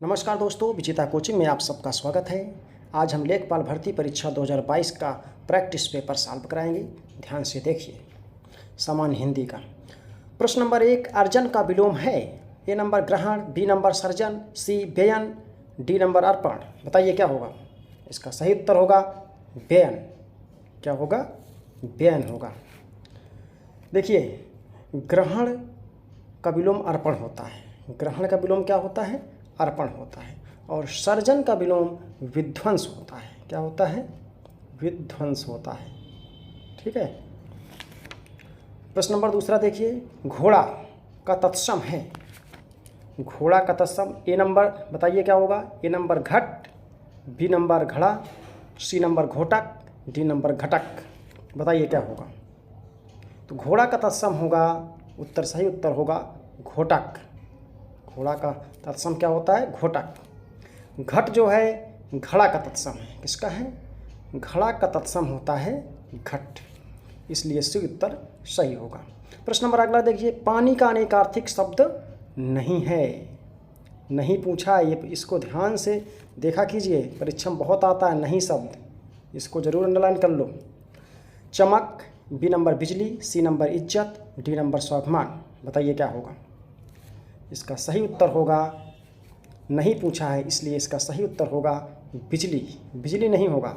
नमस्कार दोस्तों, विजेता कोचिंग में आप सबका स्वागत है। आज हम लेखपाल भर्ती परीक्षा 2022 का प्रैक्टिस पेपर सॉल्व कराएंगे। ध्यान से देखिए। सामान्य हिंदी का प्रश्न नंबर 1, अर्जन का विलोम है। ए नंबर ग्रहण, बी नंबर सर्जन, सी व्ययन, डी नंबर अर्पण। बताइए क्या होगा। इसका सही उत्तर होगा व्ययन। क्या होगा? व्ययन होगा। देखिए, ग्रहण का विलोम अर्पण होता है। ग्रहण का विलोम क्या होता है? अर्पण होता है। और सर्जन का विलोम विध्वंस होता है। क्या होता है? विध्वंस होता है। ठीक है। प्रश्न नंबर 2 देखिए, घोड़ा का तत्सम है। घोड़ा का तत्सम ए नंबर बताइए क्या होगा। ए नंबर घट, बी नंबर घड़ा, सी नंबर घोटक, डी नंबर घटक। बताइए क्या होगा। तो घोड़ा का तत्सम होगा, सही उत्तर होगा घोटक। घोड़ा का तत्सम क्या होता है? घोटक। घट जो है घड़ा का तत्सम है। किसका है? घड़ा का तत्सम होता है घट, इसलिए सी उत्तर सही होगा। प्रश्न नंबर अगला देखिए, पानी का अनेकार्थिक शब्द नहीं है। नहीं पूछा है, ये इसको ध्यान से देखा कीजिए, परीक्षा में बहुत आता है नहीं शब्द, इसको जरूर अंडरलाइन कर लो। चमक, बी नंबर बिजली, सी नंबर इज्जत, डी नंबर स्वाभिमान। बताइए क्या होगा। इसका सही उत्तर होगा, नहीं पूछा है इसलिए इसका सही उत्तर होगा बिजली। बिजली नहीं होगा।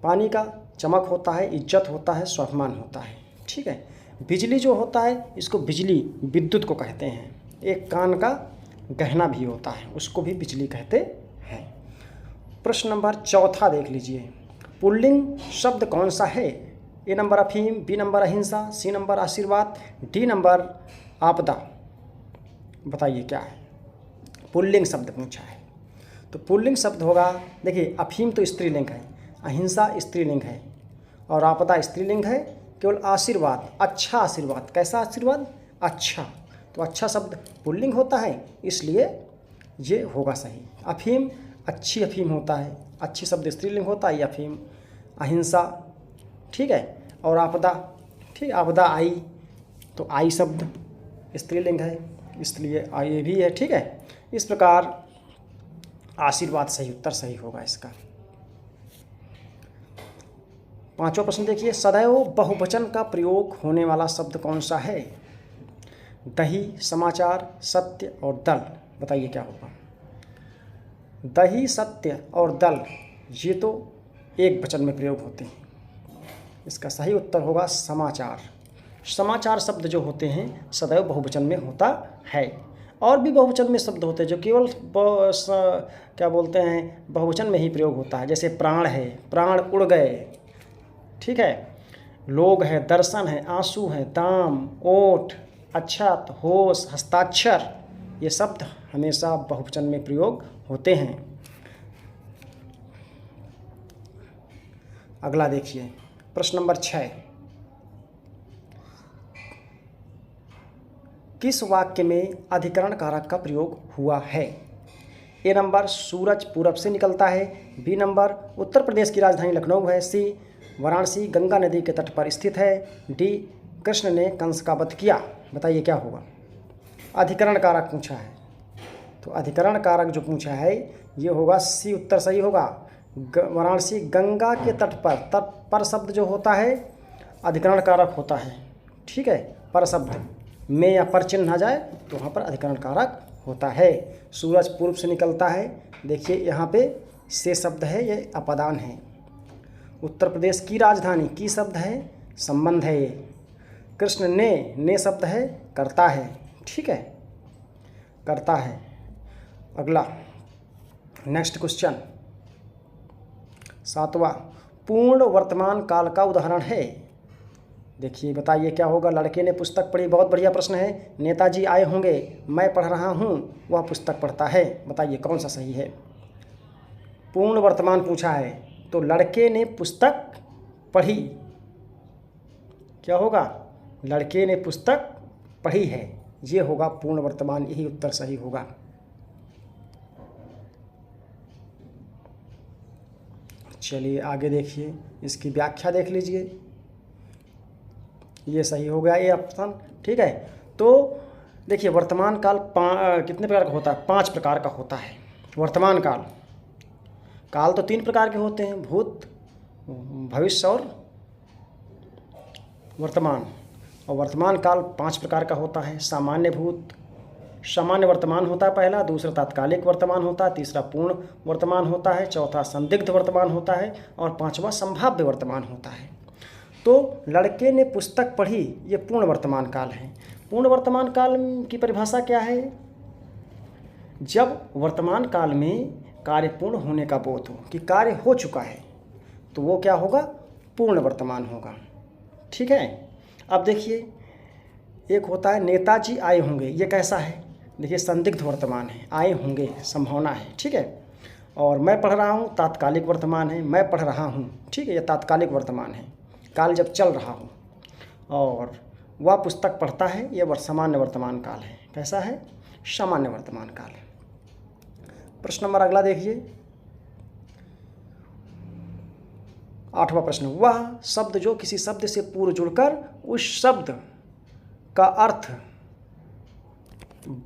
पानी का चमक होता है, इज्जत होता है, स्वाभिमान होता है। ठीक है। बिजली जो होता है इसको बिजली, विद्युत को कहते हैं। एक कान का गहना भी होता है, उसको भी बिजली कहते हैं। प्रश्न नंबर 4 देख लीजिए, पुल्लिंग शब्द कौन सा है। ए नंबर अफीम, बी नंबर अहिंसा, सी नंबर आशीर्वाद, डी नंबर आपदा। बताइए क्या है। पुल्लिंग शब्द पूछा है तो पुल्लिंग शब्द होगा, देखिए अफीम तो स्त्रीलिंग है, अहिंसा स्त्रीलिंग है, और आपदा स्त्रीलिंग है। केवल आशीर्वाद, अच्छा आशीर्वाद। कैसा आशीर्वाद? अच्छा। तो अच्छा शब्द पुल्लिंग होता है, इसलिए ये होगा सही। अफीम अच्छी अफीम होता है, अच्छी शब्द स्त्रीलिंग होता है, अफीम। अहिंसा, ठीक है। और आपदा, ठीक, आपदा आई, तो आई शब्द स्त्रीलिंग है, इसलिए ये भी है। ठीक है। इस प्रकार आशीर्वाद सही उत्तर सही होगा इसका। 5वां प्रश्न देखिए, सदैव बहुवचन का प्रयोग होने वाला शब्द कौन सा है। दही, समाचार, सत्य और दल। बताइए क्या होगा। दही, सत्य और दल ये तो एक वचन में प्रयोग होते हैं, इसका सही उत्तर होगा समाचार। समाचार शब्द जो होते हैं सदैव बहुवचन में होता है। और भी बहुवचन में शब्द होते हैं जो केवल क्या बोलते हैं बहुवचन में ही प्रयोग होता है। जैसे प्राण है, प्राण उड़ गए। ठीक है। लोग है, दर्शन है, आंसू है, दाम, ओठ, अक्षत, होश, हस्ताक्षर, ये शब्द हमेशा बहुवचन में प्रयोग होते हैं। अगला देखिए, प्रश्न नंबर 6, किस वाक्य में अधिकरण कारक का प्रयोग हुआ है। ए नंबर सूरज पूरब से निकलता है, बी नंबर उत्तर प्रदेश की राजधानी लखनऊ है, सी वाराणसी गंगा नदी के तट पर स्थित है, डी कृष्ण ने कंस का वध किया। बताइए क्या होगा। अधिकरण कारक पूछा है, तो अधिकरण कारक जो पूछा है ये होगा सी उत्तर सही होगा। वाराणसी गंगा के तट पर शब्द जो होता है अधिकरण कारक होता है। ठीक है। पर शब्द में या पर चिन्ह आ जाए तो वहाँ पर अधिकरण कारक होता है। सूरज पूर्व से निकलता है, देखिए यहाँ पे से शब्द है, ये अपदान है। उत्तर प्रदेश की राजधानी की शब्द है, संबंध है ये। कृष्ण ने शब्द है, करता है। ठीक है, करता है। अगला नेक्स्ट क्वेश्चन 7वां, पूर्ण वर्तमान काल का उदाहरण है। देखिए बताइए क्या होगा। लड़के ने पुस्तक पढ़ी, बहुत बढ़िया प्रश्न है। नेताजी आए होंगे, मैं पढ़ रहा हूँ, वह पुस्तक पढ़ता है। बताइए कौन सा सही है। पूर्ण वर्तमान पूछा है तो लड़के ने पुस्तक पढ़ी, क्या होगा। लड़के ने पुस्तक पढ़ी है, ये होगा पूर्ण वर्तमान, यही उत्तर सही होगा। चलिए आगे देखिए, इसकी व्याख्या देख लीजिए। ये सही हो गया, ये ऑप्शन। ठीक है। तो देखिए वर्तमान काल कितने प्रकार का होता है। 5 प्रकार का होता है। वर्तमान काल। काल तो 3 प्रकार के होते हैं, भूत, भविष्य और वर्तमान। और वर्तमान काल 5 प्रकार का होता है। सामान्य भूत, सामान्य वर्तमान होता है पहला, दूसरा तात्कालिक वर्तमान होता है, तीसरा पूर्ण वर्तमान होता है, चौथा संदिग्ध वर्तमान होता है और 5वां संभाव्य वर्तमान होता है। तो लड़के ने पुस्तक पढ़ी, ये पूर्ण वर्तमान काल है। पूर्ण वर्तमान काल की परिभाषा क्या है? जब वर्तमान काल में कार्य पूर्ण होने का बोध हो कि कार्य हो चुका है, तो वो क्या होगा? पूर्ण वर्तमान होगा। ठीक है। अब देखिए, एक होता है नेताजी आए होंगे, ये कैसा है? देखिए संदिग्ध वर्तमान है, आए होंगे संभावना है। ठीक है। और मैं पढ़ रहा हूँ, तात्कालिक वर्तमान है, मैं पढ़ रहा हूँ। ठीक है, ये तात्कालिक वर्तमान है, काल जब चल रहा हो। और वह पुस्तक पढ़ता है, ये सामान्य वर्तमान काल है। कैसा है? सामान्य वर्तमान काल है। प्रश्न नंबर अगला देखिए, 8वां प्रश्न। वह शब्द जो किसी शब्द से पूर्व जुड़कर उस शब्द का अर्थ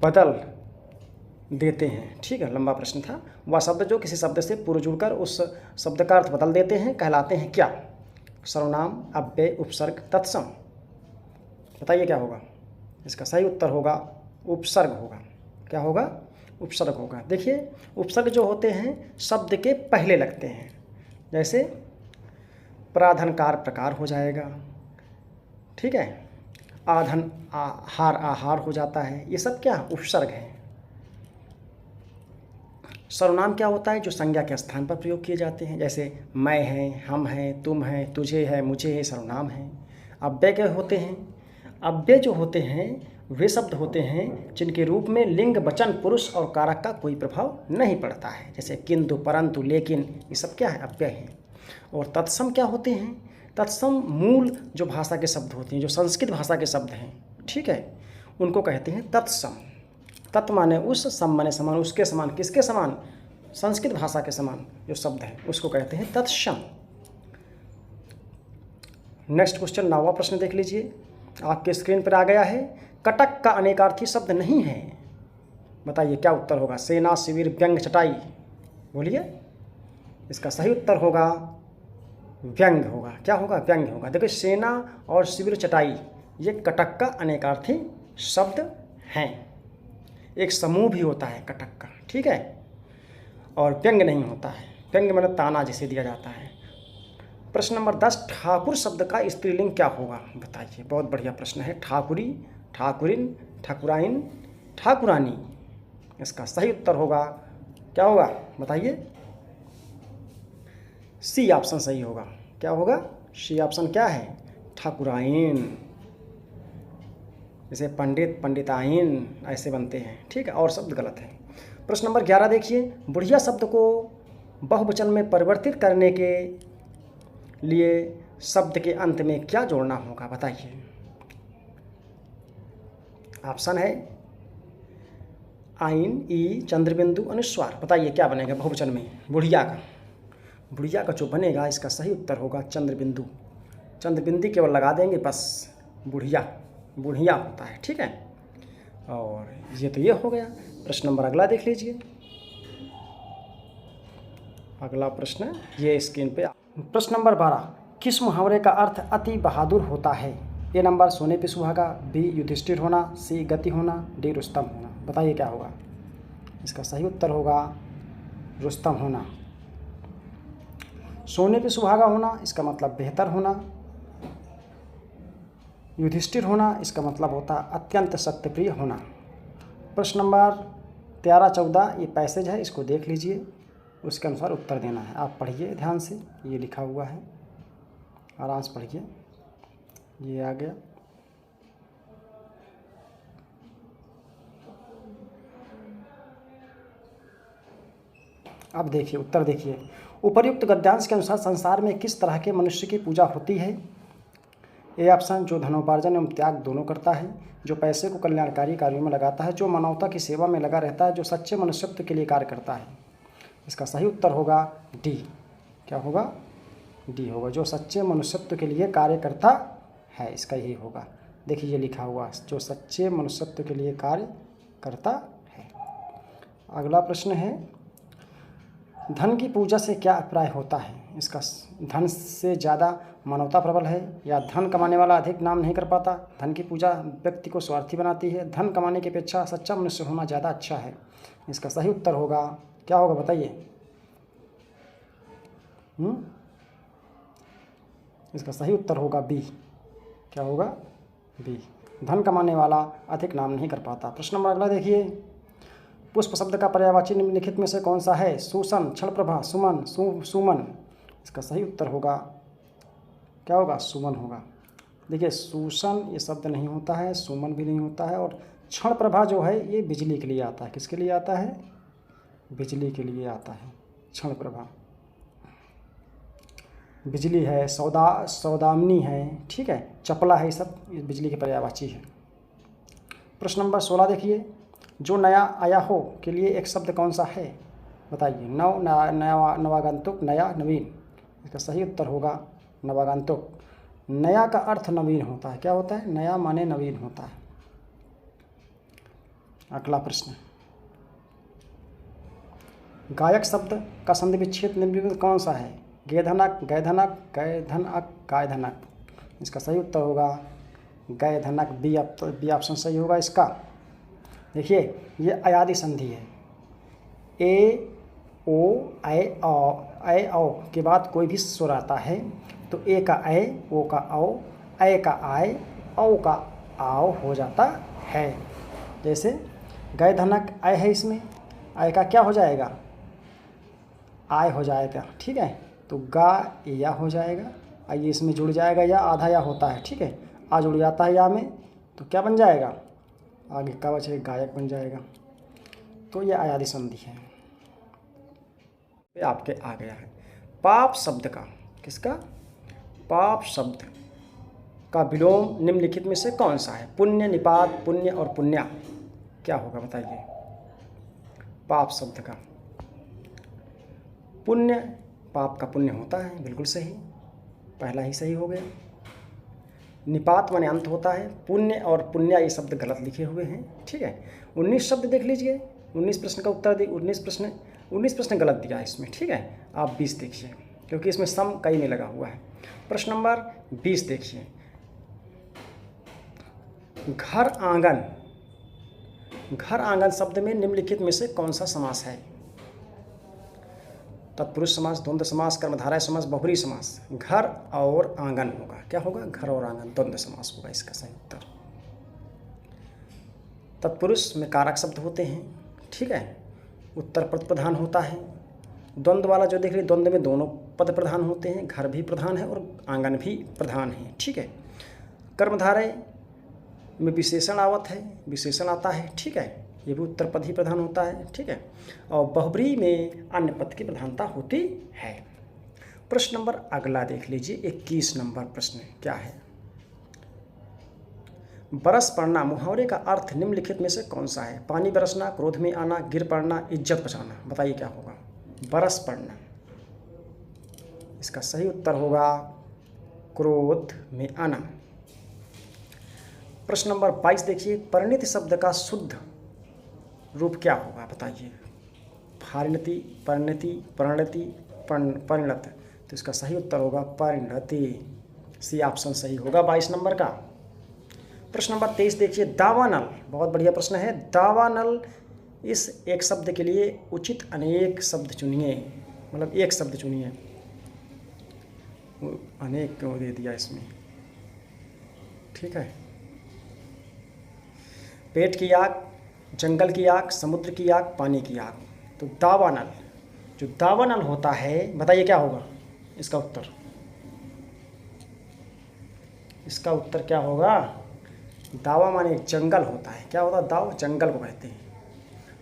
बदल देते हैं। ठीक है, लंबा प्रश्न था। वह शब्द जो किसी शब्द से पूर्व जुड़कर उस शब्द का अर्थ बदल देते हैं कहलाते हैं क्या? सर्वनाम, अव्यय, उपसर्ग, तत्सम। बताइए क्या होगा? इसका सही उत्तर होगा उपसर्ग होगा। क्या होगा? उपसर्ग होगा। देखिए, उपसर्ग जो होते हैं शब्द के पहले लगते हैं, जैसे प्राधनकार प्रकार हो जाएगा। ठीक है, आधन आहार आहार हो जाता है। ये सब क्या? उपसर्ग है। सर्वनाम क्या होता है? जो संज्ञा के स्थान पर प्रयोग किए जाते हैं, जैसे मैं है, हम हैं, तुम हैं, तुझे है, मुझे है, सर्वनाम है। अव्यय क्या होते हैं? अव्यय जो होते हैं वे शब्द होते हैं जिनके रूप में लिंग, वचन, पुरुष और कारक का कोई प्रभाव नहीं पड़ता है, जैसे किंतु, परंतु, लेकिन। ये सब क्या है? अव्यय हैं। और तत्सम क्या होते हैं? तत्सम मूल जो भाषा के शब्द होते हैं, जो संस्कृत भाषा के शब्द हैं, ठीक है, उनको कहते हैं तत्सम। तत् माने उस, सम माने समान, उसके समान। किसके समान? संस्कृत भाषा के समान जो शब्द है उसको कहते हैं तत्सम। नेक्स्ट क्वेश्चन, 9वां प्रश्न देख लीजिए, आपके स्क्रीन पर आ गया है। कटक का अनेकार्थी शब्द नहीं है, बताइए क्या उत्तर होगा? सेना, शिविर, व्यंग, चटाई। बोलिए। इसका सही उत्तर होगा व्यंग होगा। क्या होगा? व्यंग होगा। देखिए, सेना और शिविर, चटाई ये कटक का अनेकार्थी शब्द हैं। एक समूह भी होता है कटक का। ठीक है। और व्यंग नहीं होता है। व्यंग मतलब ताना जिसे दिया जाता है। प्रश्न नंबर 10, ठाकुर शब्द का स्त्रीलिंग क्या होगा? बताइए। बहुत बढ़िया प्रश्न है। ठाकुरी, ठाकुरिन, ठाकुराइन, ठाकुरानी। इसका सही उत्तर होगा, क्या होगा? बताइए। सी ऑप्शन सही होगा। क्या होगा? सी ऑप्शन क्या है? ठाकुराइन। जैसे पंडित, पंडिताइन ऐसे बनते हैं। ठीक है, और शब्द गलत है। प्रश्न नंबर 11 देखिए, बुढ़िया शब्द को बहुवचन में परिवर्तित करने के लिए शब्द के अंत में क्या जोड़ना होगा? बताइए। ऑप्शन है आइन, ई, चंद्रबिंदु, अनुस्वार। बताइए क्या बनेगा बहुवचन में बुढ़िया का? बुढ़िया का जो बनेगा इसका सही उत्तर होगा चंद्रबिंदु। चंद्रबिंदु केवल लगा देंगे, बस बुढ़िया, बुढ़िया होता है। ठीक है। और ये तो ये हो गया। प्रश्न नंबर अगला देख लीजिए। अगला प्रश्न ये स्क्रीन पे। प्रश्न नंबर 12, किस मुहावरे का अर्थ अति बहादुर होता है? ए नंबर सोने पे सुहागा, बी युधिष्ठिर होना, सी गति होना, डी रुस्तम होना। बताइए क्या होगा? इसका सही उत्तर होगा रुस्तम होना। सोने पे सुहागा होना इसका मतलब बेहतर होना। युधिष्ठिर होना इसका मतलब होता अत्यंत सत्यप्रिय होना। प्रश्न नंबर 13, 14 ये पैसेज है, इसको देख लीजिए, उसके अनुसार उत्तर देना है। आप पढ़िए ध्यान से, ये लिखा हुआ है, आराम से पढ़िए। ये आ गया। अब देखिए उत्तर देखिए। उपर्युक्त गद्यांश के अनुसार संसार में किस तरह के मनुष्य की पूजा होती है? ए ऑप्शन, जो धनोपार्जन एवं त्याग दोनों करता है, जो पैसे को कल्याणकारी कार्यों में लगाता है, जो मानवता की सेवा में लगा रहता है, जो सच्चे मनुष्यत्व के लिए कार्य करता है। इसका सही उत्तर होगा डी। क्या होगा? डी होगा, जो सच्चे मनुष्यत्व के लिए कार्य करता है, इसका यही होगा। देखिए ये लिखा हुआ, जो सच्चे मनुष्यत्व के लिए कार्य करता है। अगला प्रश्न है धन की पूजा से क्या अभिप्राय होता है? इसका धन से ज़्यादा मानवता प्रबल है, या धन कमाने वाला अधिक नाम नहीं कर पाता, धन की पूजा व्यक्ति को स्वार्थी बनाती है, धन कमाने की अपेक्षा सच्चा मनुष्य होना ज़्यादा अच्छा है। इसका सही उत्तर होगा, क्या होगा बताइए? इसका सही उत्तर होगा बी। क्या होगा? बी। धन कमाने वाला अधिक नाम नहीं कर पाता। प्रश्न नंबर अगला देखिए, पुष्प शब्द का पर्यायवाची निम्नलिखित में से कौन सा है? सूसन, क्षणप्रभा, सुमन, सुमन। इसका सही उत्तर होगा, क्या होगा? सुमन होगा। देखिए, सूसन ये शब्द नहीं होता है, सुमन भी नहीं होता है, और क्षणप्रभा जो है ये बिजली के लिए आता है। किसके लिए आता है? बिजली के लिए आता है क्षणप्रभा। बिजली है, सौदामिनी है, ठीक है, चपला है, ये सब बिजली के पर्यायवाची है। प्रश्न नंबर 16 देखिए, जो नया आया हो के लिए एक शब्द कौन सा है? बताइए। नवागंतुक, नया, नवीन। इसका सही उत्तर होगा नवागंतुक। नया का अर्थ नवीन होता है। क्या होता है? नया माने नवीन होता है। अगला प्रश्न, गायक शब्द का संधि विच्छेद निम्नलिखित कौन सा है? गैधनक, गैधनक, गैधनक, गायधनक। इसका सही उत्तर होगा गैधनक। बी ऑप्शन सही होगा इसका। देखिए, ये अयादी संधि है। ए ओ ऐ औ के बाद कोई भी स्वर आता है तो ए का ऐ, ओ का औ, ऐ का आय, औ का आओ हो जाता है। जैसे गैधनक ऐ है, इसमें ऐ का क्या हो जाएगा? आय हो जाएगा, ठीक है। तो गा या हो जाएगा, आइए इसमें जुड़ जाएगा या, आधा या होता है, ठीक है, आ जुड़ जाता है या में, तो क्या बन जाएगा? आगे का बचेगा गायक बन जाएगा। तो ये अयादी संधि है। ये आपके आ गया है। पाप शब्द का, किसका? पाप शब्द का विलोम निम्नलिखित में से कौन सा है? पुण्य, निपात, पुण्य और पुण्या। क्या होगा बताइए? पाप शब्द का पुण्य, पाप का पुण्य होता है, बिल्कुल सही, पहला ही सही हो गया। निपात माने अंत होता है। पुण्य और पुण्या ये शब्द गलत लिखे हुए हैं, ठीक है। 19 शब्द देख लीजिए, 19 प्रश्न का उत्तर दी, 19 प्रश्न गलत दिया है इसमें, ठीक है। आप 20 देखिए, क्योंकि इसमें सम कहीं नहीं लगा हुआ है। प्रश्न नंबर 20 देखिए, घर आंगन, घर आंगन शब्द में निम्नलिखित में से कौन सा समास है? तत्पुरुष समास, द्वंद्व समास, कर्मधारय समास, बहुब्रीहि समास। घर और आंगन होगा। क्या होगा? घर और आंगन, द्वंद्व समास होगा इसका सही उत्तर। तत्पुरुष में कारक शब्द होते हैं, ठीक है, उत्तर पद प्रधान होता है। द्वंद्व वाला जो देख रहे, द्वंद्व में दोनों पद प्रधान होते हैं, घर भी प्रधान है और आंगन भी प्रधान है, ठीक है। कर्मधारय में विशेषण आवत है, विशेषण आता है, ठीक है, ये भी उत्तर पद ही प्रधान होता है, ठीक है। और बहुब्रीहि में अन्य पद की प्रधानता होती है। प्रश्न नंबर अगला देख लीजिए, 21 नंबर प्रश्न क्या है? बरस पड़ना मुहावरे का अर्थ निम्नलिखित में से कौन सा है? पानी बरसना, क्रोध में आना, गिर पड़ना, इज्जत बचाना। बताइए क्या होगा? बरस पड़ना। इसका सही उत्तर होगा क्रोध में आना। प्रश्न नंबर 22 देखिए, परिणति शब्द का शुद्ध रूप क्या होगा? बताइए। परिणति, परिणति, परिणति, परिणत। तो इसका सही उत्तर होगा परिणति। सी ऑप्शन सही होगा 22 नंबर का। प्रश्न नंबर 23 देखिए, दावानल, बहुत बढ़िया प्रश्न है। दावानल, इस एक शब्द के लिए उचित अनेक शब्द चुनिए, मतलब एक शब्द चुनिए। अनेक क्यों दे दिया इसमें, ठीक है। पेट की आग, जंगल की आग, समुद्र की आग, पानी की आग। तो दावानल, जो दावानल होता है, बताइए क्या होगा इसका उत्तर? इसका उत्तर क्या होगा? दावा माने जंगल होता है। क्या होता है? दाव, जंगल को कहते हैं।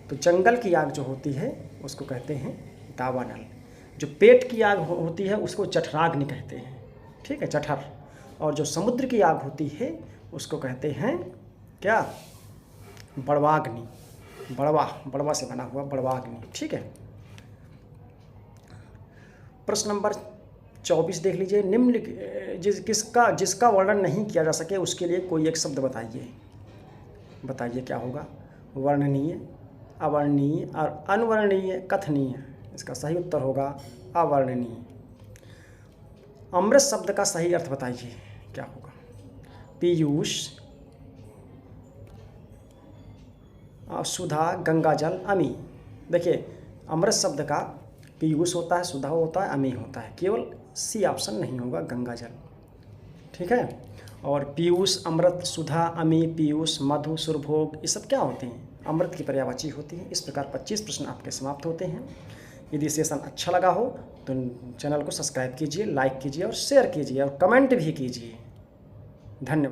तो जंगल की आग जो होती है उसको कहते हैं दावानल। जो पेट की आग होती है उसको जठराग्नि कहते हैं, ठीक है, जठर। और जो समुद्र की आग होती है उसको कहते हैं क्या? बड़वाग्नि। बड़वा से बना हुआ बड़वाग्नि, ठीक है। प्रश्न नंबर 24 देख लीजिए, निम्न जिसका वर्णन नहीं किया जा सके उसके लिए कोई एक शब्द बताइए। बताइए क्या होगा? वर्णनीय, अवर्णनीय और अनवर्णनीय, कथनीय। इसका सही उत्तर होगा अवर्णनीय। अमृत शब्द का सही अर्थ बताइए क्या होगा। पीयूष, सुधा, गंगाजल, अमी। देखिए अमृत शब्द का पीयूष होता है, सुधा होता है, अमी होता है, केवल सी ऑप्शन नहीं होगा गंगाजल। ठीक है। और पीयूष, अमृत, सुधा, अमी, पीयूष, मधु, सुरभोग, ये सब क्या होते हैं? अमृत की पर्यायवाची होती है। इस प्रकार 25 प्रश्न आपके समाप्त होते हैं। यदि सेशन अच्छा लगा हो तो चैनल को सब्सक्राइब कीजिए, लाइक कीजिए और शेयर कीजिए और कमेंट भी कीजिए। धन्यवाद।